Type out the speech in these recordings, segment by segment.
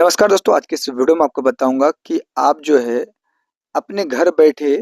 नमस्कार दोस्तों, आज के इस वीडियो में आपको बताऊँगा कि आप जो है अपने घर बैठे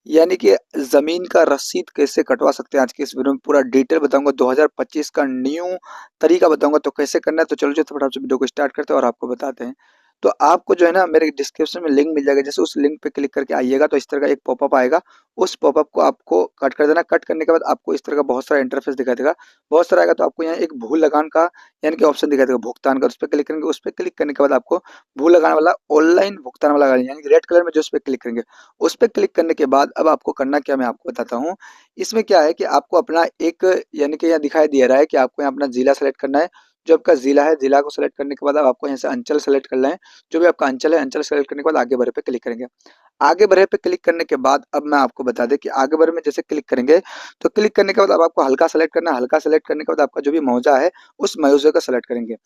यानी कि ज़मीन का रसीद कैसे कटवा सकते हैं। आज की इस वीडियो में पूरा डिटेल बताऊँगा, 2025 का न्यू तरीका बताऊँगा तो कैसे करना है। तो चलो जो फटाफट से वीडियो को स्टार्ट करते हैं और आपको बताते हैं। तो आपको जो है ना मेरे डिस्क्रिप्शन में लिंक मिल जाएगा, जैसे उस लिंक पे क्लिक करके आइएगा तो इस तरह का एक पॉपअप आएगा। उस पॉपअप को आपको कट कर देना, कट करने के बाद आपको इस तरह का बहुत सारा इंटरफेस दिखाई देगा। बहुत सारा आएगा तो आपको यहाँ एक भू लगान का यानी कि ऑप्शन दिखाई देगा भुगतान का, उस पे क्लिक करेंगे। उस पे क्लिक करने के बाद आपको भू लगाने वाला ऑनलाइन भुगतान वाला यानी रेड कलर में जो उस पे क्लिक करेंगे। उस पे क्लिक करने के बाद अब आपको करना क्या मैं आपको बताता हूँ। इसमें क्या है कि आपको अपना एक यानी कि यहाँ दिखाई दे रहा है कि आपको यहाँ अपना ज़िला सेलेक्ट करना है। जो आपका ज़िला है, ज़िला को सेलेक्ट करने के बाद अब आपको यहाँ से अंचल सेलेक्ट करना है। जो भी आपका अंचल है, अंचल सेलेक्ट करने के बाद आगे बढ़े पे क्लिक करेंगे। आगे बढ़े पे क्लिक करने के बाद अब मैं आपको बता दें कि आगे बढ़े में जैसे क्लिक करेंगे, तो क्लिक करने के बाद अब आपको हल्का सेलेक्ट करना है। हल्का सेलेक्ट करने के बाद आपका जो भी मौजा है, उस मौजे को सेलेक्ट करेंगे।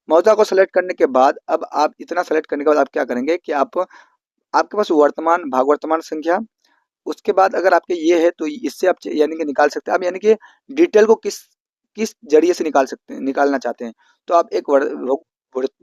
मौजा को सेलेक्ट करने के बाद अब आप इतना सेलेक्ट करने के बाद आप क्या करेंगे कि आपके पास वर्तमान भाग वर्तमान संख्या, उसके बाद अगर आपके ये है तो इससे आप यानी कि निकाल सकते हैं। आप यानी कि डिटेल को किस किस जरिए से निकाल सकते हैं, निकालना चाहते हैं। तो आप एक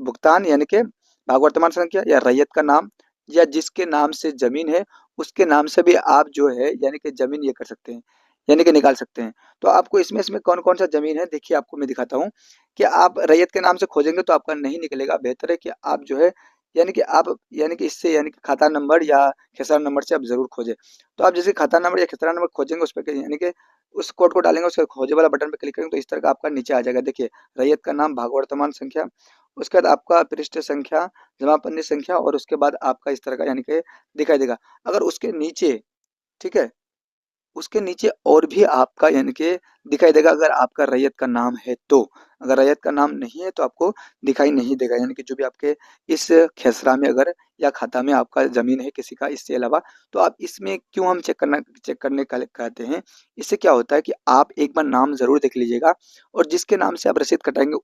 भुगतान यानी कि भाग वर्तमान संख्या या रैयत का नाम या जिसके नाम से जमीन है उसके नाम से भी आप जो है यानी कि जमीन ये कर सकते हैं, यानी कि निकाल सकते हैं। तो आपको इसमें इसमें कौन कौन सा जमीन है देखिए, आपको मैं दिखाता हूँ कि आप रैयत के नाम से खोजेंगे तो आपका नहीं निकलेगा। बेहतर है कि आप जो है यानी कि आप यानी कि इससे यानी कि खाता नंबर या खेसरा नंबर से आप जरूर खोजें। तो आप जैसे खाता नंबर या खेसरा नंबर खोजेंगे उस पर यानी कि उस कोड को डालेंगे, उसके खोजे वाला बटन पे क्लिक करेंगे तो इस तरह का आपका नीचे आ जाएगा। देखिए, रैयत का नाम, भाग वर्तमान संख्या, उसके बाद आपका पृष्ठ संख्या, जमाबंदी संख्या और उसके बाद आपका इस तरह का यानी कि दिखाई देगा। अगर उसके नीचे, ठीक है, उसके नीचे और भी आपका यानी कि दिखाई देगा अगर आपका रैयत का नाम है तो। अगर रैयत का नाम नहीं है तो आपको दिखाई नहीं देगा, यानी कि जो भी आपके इस खेसरा में अगर या खाता में आपका ज़मीन है किसी का इससे अलावा। तो आप इसमें क्यों हम चेक करने का कहते हैं, इससे क्या होता है कि आप एक बार नाम ज़रूर देख लीजिएगा और जिसके नाम से आप रसीद कटाएँगे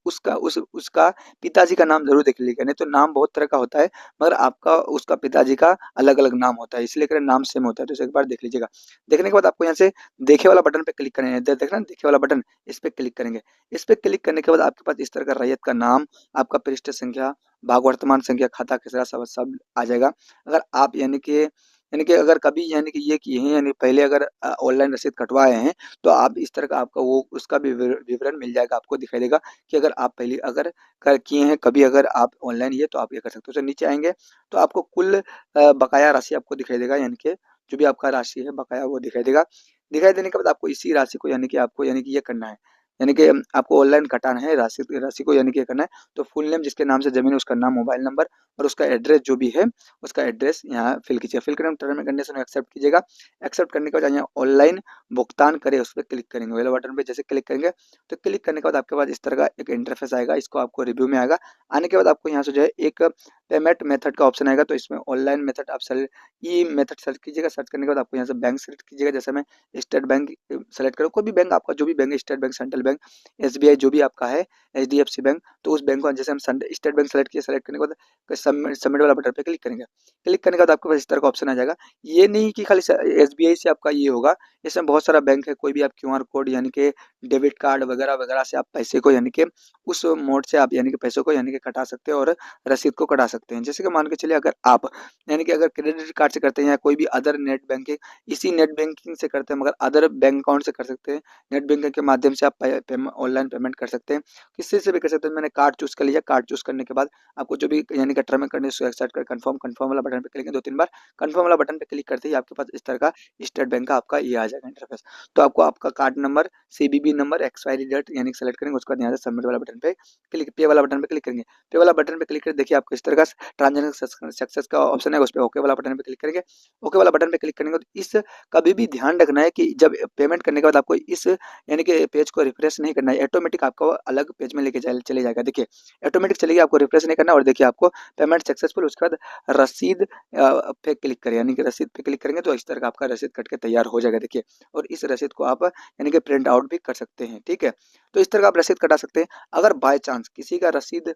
उसका पिताजी का नाम ज़रूर देख लीजिएगा। नहीं तो नाम बहुत तरह का होता है, मगर आपका उसका पिताजी का अलग-अलग नाम होता है, इसलिए कर नाम सेम होता है। तो इसे एक बार देख लीजिएगा। देखने के बाद आपको यहाँ से देखे वाला बटन पे क्लिक करें, इधर देखना देखे वाला बटन, इस पे क्लिक करेंगे। इस पे क्लिक करने के बाद आपके पास इस तरह का रैयत का नाम, आपका पृष्ठ संख्या, भाग वर्तमान संख्या, खाता खेसरा सब आ जाएगा। अगर आप यानी कि अगर कभी यानी कि ये किए हैं यानी पहले अगर ऑनलाइन रसीद कटवाए हैं, तो आप इस तरह का आपका वो उसका भी विवरण मिल जाएगा, आपको दिखाई देगा कि अगर आप पहले अगर कर किए हैं कभी, अगर आप ऑनलाइन ये तो आप ये कर सकते हो। तो नीचे आएँगे तो आपको कुल बकाया राशि आपको दिखाई देगा, यानी कि जो भी आपका राशि है बकाया वो दिखाई देगा। दिखाई देने के बाद आपको इसी राशि को यानी कि आपको यानी कि ये करना है, यानी कि आपको ऑनलाइन कटाना है राशि राशि को यानी कि ये करना है। तो फुल नेम जिसके नाम से ज़मीन है उसका नाम, मोबाइल नंबर और उसका एड्रेस जो भी है, उसका एड्रेस यहाँ फिल कीजिए। फिल करने टर्म एंड कंडीशन एक्सेप्ट कीजिएगा। एक्सेप्ट करने के बाद यहाँ ऑनलाइन भुगतान करें उस पे क्लिक करेंगे। वाले बटन पे जैसे क्लिक करेंगे तो क्लिक करने के बाद आपके पास इस तरह का एक इंटरफेस आएगा। इसको आपको रिव्यू में आएगा। आने के बाद आपको यहाँ से जो है एक पेमेंट मेथड का ऑप्शन आएगा। तो इसमें ऑनलाइन मेथड आप ई मेथड सर्च कीजिएगा। सर्च करने के बाद आपको यहाँ से बैंक सेलेक्ट कीजिएगा। जैसे मैं स्टेट बैंक सेलेक्ट करूँ, कोई भी बैंक आपका जो भी बैंक है, state bank, central bank, SBI जो भी आपका है, एचडीएफसी बैंक, तो उस बैंक को जैसे हम स्टेट बैंक सेलेक्ट किए, सेलेक्ट करने के बाद सबमिट वाला बटन पे क्लिक करेंगे। क्लिक करने के बाद आपके पास इस तरह का ऑप्शन आ जाएगा। ये नहीं कि खाली एसबीआई से आपका ये होगा, इसमें बहुत सारा बैंक है। कोई भी आप क्यूआर कोड यानी कि डेबिट कार्ड वगैरह वगैरह से आप पैसे को यानी कि उस मोड से आप यानी कि पैसों को यानी कि कटा सकते हैं और रसीद को कटा सकते हैं। जैसे कि मान के चलिए अगर आप यानी कि अगर क्रेडिट कार्ड से करते हैं या कोई भी अदर नेट बैंकिंग, इसी नेट बैंकिंग से करते हैं मगर अदर बैंक अकाउंट से कर सकते हैं। नेट बैंकिंग के माध्यम से आप ऑनलाइन पेमेंट कर सकते हैं, किसी से भी कर सकते हैं। मैंने कार्ड चूज़ कर लिया। कार्ड चूज़ करने के बाद आपको जो भी यानी कि टर्म एंड कंडीशन एक्सेप्ट कर कन्फर्म वाला बटन पे क्लिक करें 2-3 बार। कन्फर्म वाला बटन पे क्लिक करते ही आपके पास इस तरह का स्टेट बैंक का आपका ये आ जाएगा इंटरफेस। तो आपको आपका card number, CVV number, expiry date यानी कि सेलेक्ट करेंगे। उसके बाद यहाँ से सबमिट वाला बटन पे क्लिक, पे वाला बटन पे क्लिक करेंगे। पे वाला बटन पे क्लिक करके देखिए आपको इस तरह का ट्रांजेक्शन सक्सेस का ऑप्शन है, उस पे ओके वाला बटन पे क्लिक करेंगे। ओके वाला बटन पे क्लिक करेंगे तो इस कभी भी ध्यान रखना है कि जब पेमेंट करने के बाद आपको इस यानी कि पेज को रिफ्रेश नहीं करना है, ऑटोमेटिक आपको अलग पेज में लेके चले जाएगा। देखिए, ऑटोमेटिक चलेगी, आपको रिफ्रेश नहीं करना। और देखिए आपको पेमेंट सक्सेसफुल, उसके बाद रसीद पे क्लिक करें, यानी कि रसीद पे क्लिक करेंगे तो इस तरह का आपका रसीद कट के तैयार हो जाएगा। देखिए, और इस रसीद को आप यानी कि प्रिंट आउट भी कर सकते हैं, ठीक है। तो इस तरह का आप रसीद कटा सकते हैं। अगर बाय चांस किसी का रसीद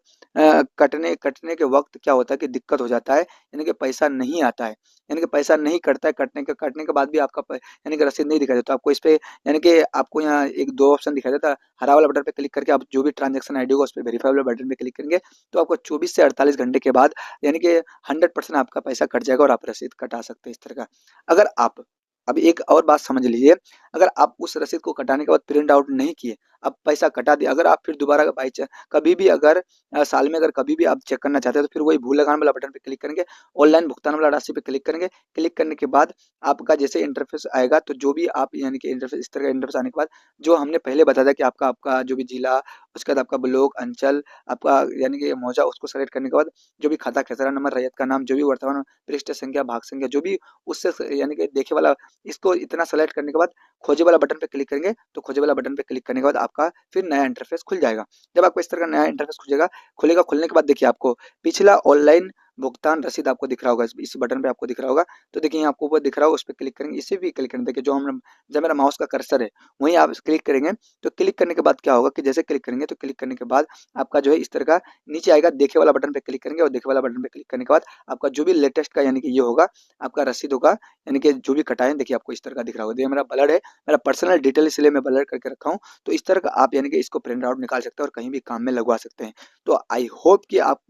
कटने कटने के वक़्त क्या होता है कि दिक्कत हो जाता है, यानी कि पैसा नहीं आता है, यानी कि पैसा नहीं कटता है, कटने के बाद भी आपका यानी कि रसीद नहीं दिखाई देता। तो आपको इस पे यानी कि आपको यहाँ एक 2 ऑप्शन दिखाई देता है। हरा वाला बटन पे क्लिक करके आप जो भी ट्रांज़ैक्शन आईडी होगा उस पे वेरीफाई वाले बटन पे क्लिक करेंगे, तो आपको 24 से 48 घंटे के बाद यानी कि 100% आपका पैसा कट जाएगा और आप रसीद कटा सकते हैं इस तरह का। अगर आप अब एक और बात समझ लीजिए, अगर आप उस रसीद को कटाने के बाद प्रिंट आउट नहीं किए, अब पैसा कटा दिया, अगर आप फिर दोबारा बाई चा कभी भी अगर साल में अगर कभी भी आप चेक करना चाहते हैं, तो फिर वही भू लगान वाला बटन पे क्लिक करेंगे, ऑनलाइन भुगतान वाला राशि पे क्लिक करेंगे। क्लिक करने के बाद आपका जैसे इंटरफ़ेस आएगा, तो जो भी आप यानी कि इंटरफ़ेस इस तरह का इंटरफ़ेस आने के बाद जो हमने पहले बताया था कि आपका आपका जो भी जिला, उसके बाद आपका ब्लॉक, अंचल, आपका यानी कि मौजा, उसको सेलेक्ट करने के बाद जो भी खाता खेसरा नंबर, रैयत का नाम, जो भी वर्तमान पृष्ठ संख्या, भाग संख्या, जो भी उससे यानी कि देखे वाला, इसको इतना सेलेक्ट करने के बाद खोजे वाला बटन पे क्लिक करेंगे, तो खोजे वाला बटन पे क्लिक करने के बाद आपका फिर नया इंटरफ़ेस खुल जाएगा। जब आपको इस तरह का नया इंटरफ़ेस खुलेगा खुलेगा, खुलने के बाद देखिए आपको पिछला ऑनलाइन भुगतान रसीद आपको दिख रहा होगा, इस बटन पे आपको दिख रहा होगा। तो देखिए यहाँ आपको ऊपर दिख रहा होगा, उस पे क्लिक करेंगे, इसे भी क्लिक करेंगे। देखिए जो हम जब मेरा माउस का कर्सर है, वहीं आप क्लिक करेंगे, तो क्लिक करने के बाद क्या होगा कि जैसे क्लिक करेंगे, तो क्लिक करने के बाद आपका जो है इस तरह का नीचे आएगा, देखे वाला बटन पे क्लिक करेंगे और देखे वाला बटन पे क्लिक करने के बाद आपका जो भी लेटेस्ट का यानी कि ये होगा, आपका रसीद होगा, यानी कि जो भी कटा है, देखिए आपको इस तरह का दिख रहा होगा। देखिए मेरा ब्लर है, मेरा पर्सनल डिटेल इसलिए मैं ब्लर करके रखा हूँ। तो इस तरह का आप यानी कि इसको प्रिंट आउट निकाल सकते हैं और कहीं भी काम में लगवा सकते हैं। तो आई होप कि आप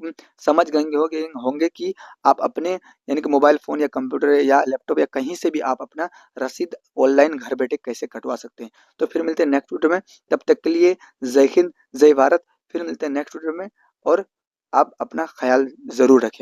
समझ गए होंगे कि आप अपने यानी कि मोबाइल फ़ोन या कंप्यूटर या लैपटॉप या कहीं से भी आप अपना रसीद ऑनलाइन घर बैठे कैसे कटवा सकते हैं। तो फिर मिलते हैं नेक्स्ट वीडियो में, तब तक के लिए जय हिंद, जय भारत। फिर मिलते हैं नेक्स्ट वीडियो में और आप अपना ख्याल ज़रूर रखें।